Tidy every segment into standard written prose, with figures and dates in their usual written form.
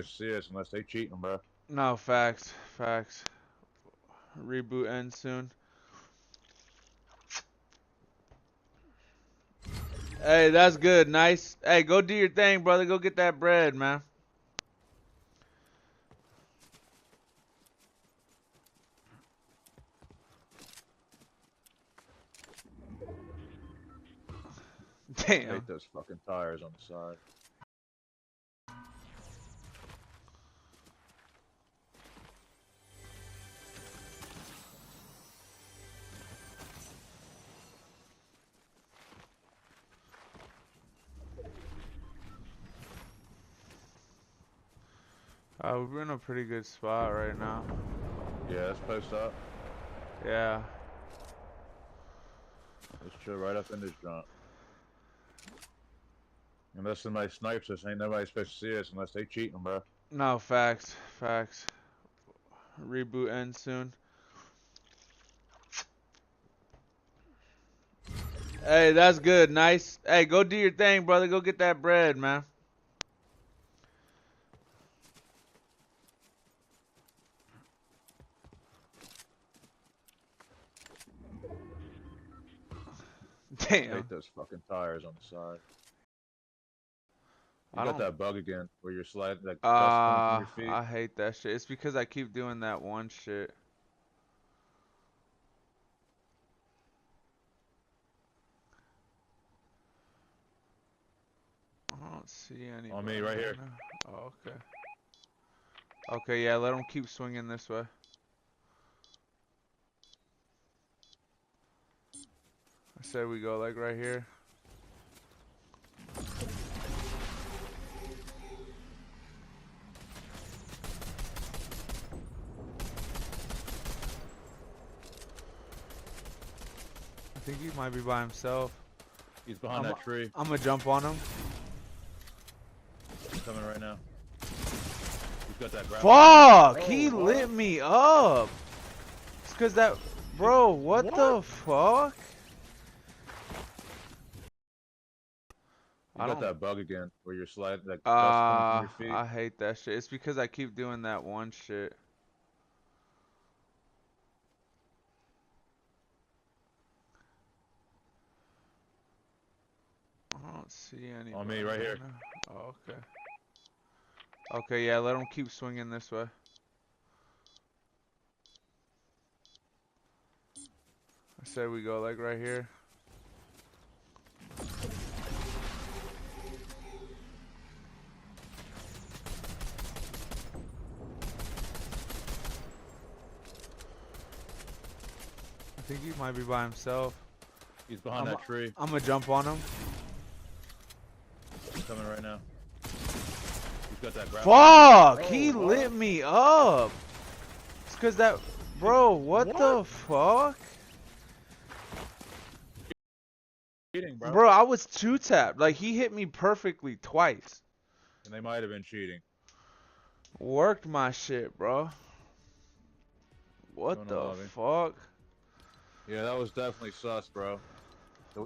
see us unless they cheating, bro. No, facts. Reboot ends soon. Hey, that's good. Nice. Hey, go do your thing, brother. Go get that bread, man. I Damn. hate those fucking tires on the side. We're in a pretty good spot right now. Yeah, let's post up. Yeah. Let's chill right up in this jump. Unless somebody snipes us, ain't nobody supposed to see us unless they cheating, bro. No, facts. Reboot ends soon. Hey, that's good. Nice. Hey, go do your thing, brother. Go get that bread, man. Damn. I hate those fucking tires on the side. You got that bug again where you're sliding, like dust coming from your feet. I hate that shit. It's because I keep doing that one shit. I don't see any. On me, right here. Oh, okay. Okay, yeah, let them keep swinging this way. I said we go like right here. I think he might be by himself. He's behind that tree. I'm gonna jump on him. He's coming right now. He's got that grapple. Fuck! He lit me up. It's cause that, bro. What the fuck? You got that bug again where you're sliding, like dust coming from your feet. I hate that shit. It's because I keep doing that one shit. I don't see any. On me, right here. Oh, okay. Okay, yeah, let them keep swinging this way. I said we go like right here. I think he might be by himself. He's behind that tree. I'm gonna jump on him. He's coming right now. He's got that grapple. Fuck! He lit me up. It's cause that, bro. What the fuck? Cheating, bro. Bro, I was two-tapped. Like, he hit me perfectly twice. And they might have been cheating. Worked my shit, bro. What the fuck? Yeah, that was definitely sus, bro.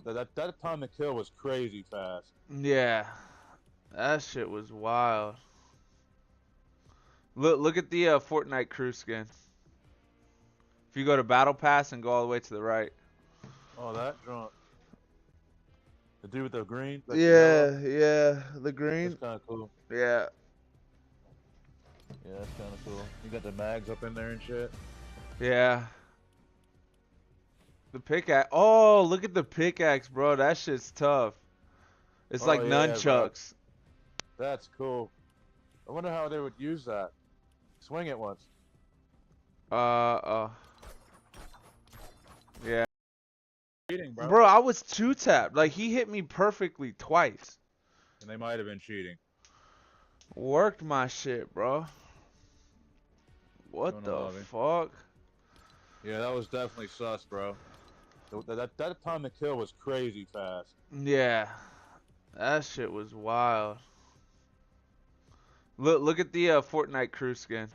That time to kill was crazy fast. Yeah. That shit was wild. Look at the Fortnite crew skin. If you go to Battle Pass and go all the way to the right. Oh, that drunk. The dude with the green? Yeah, the green. That's kind of cool. Yeah. Yeah, that's kind of cool. You got the mags up in there and shit. Yeah. The pickaxe. Oh, look at the pickaxe, bro. That shit's tough. It's like nunchucks. Bro. That's cool. I wonder how they would use that. Swing it once. Yeah. Cheating, bro. Bro, I was two-tapped. Like, he hit me perfectly twice. And they might have been cheating. Worked my shit, bro. What the fuck? Yeah, that was definitely sus, bro. That time to kill was crazy fast. Yeah. That shit was wild. Look at the Fortnite crew skin.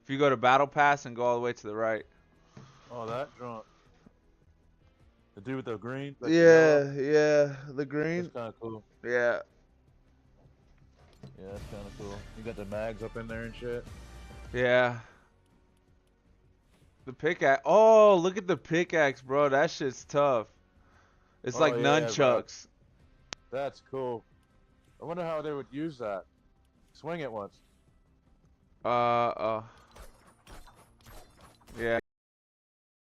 If you go to Battle Pass and go all the way to the right. Oh, that drunk. The dude with the green? Yeah, the green. That's kind of cool. Yeah. Yeah, that's kind of cool. You got the mags up in there and shit. Yeah. The pickaxe. Oh, look at the pickaxe, bro. That shit's tough. It's like Oh yeah, bro. nunchucks. That's cool. I wonder how they would use that. Swing it once. Yeah.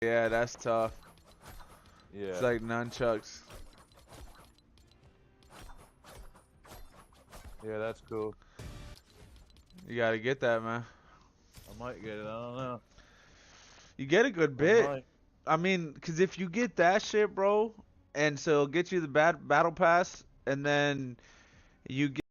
Yeah, that's tough. Yeah. It's like nunchucks. Yeah, that's cool. You gotta get that, man. I might get it. I don't know. You get a good I bit. might. I mean, cause if you get that shit, bro, and so it'll get you the battle pass, and then you get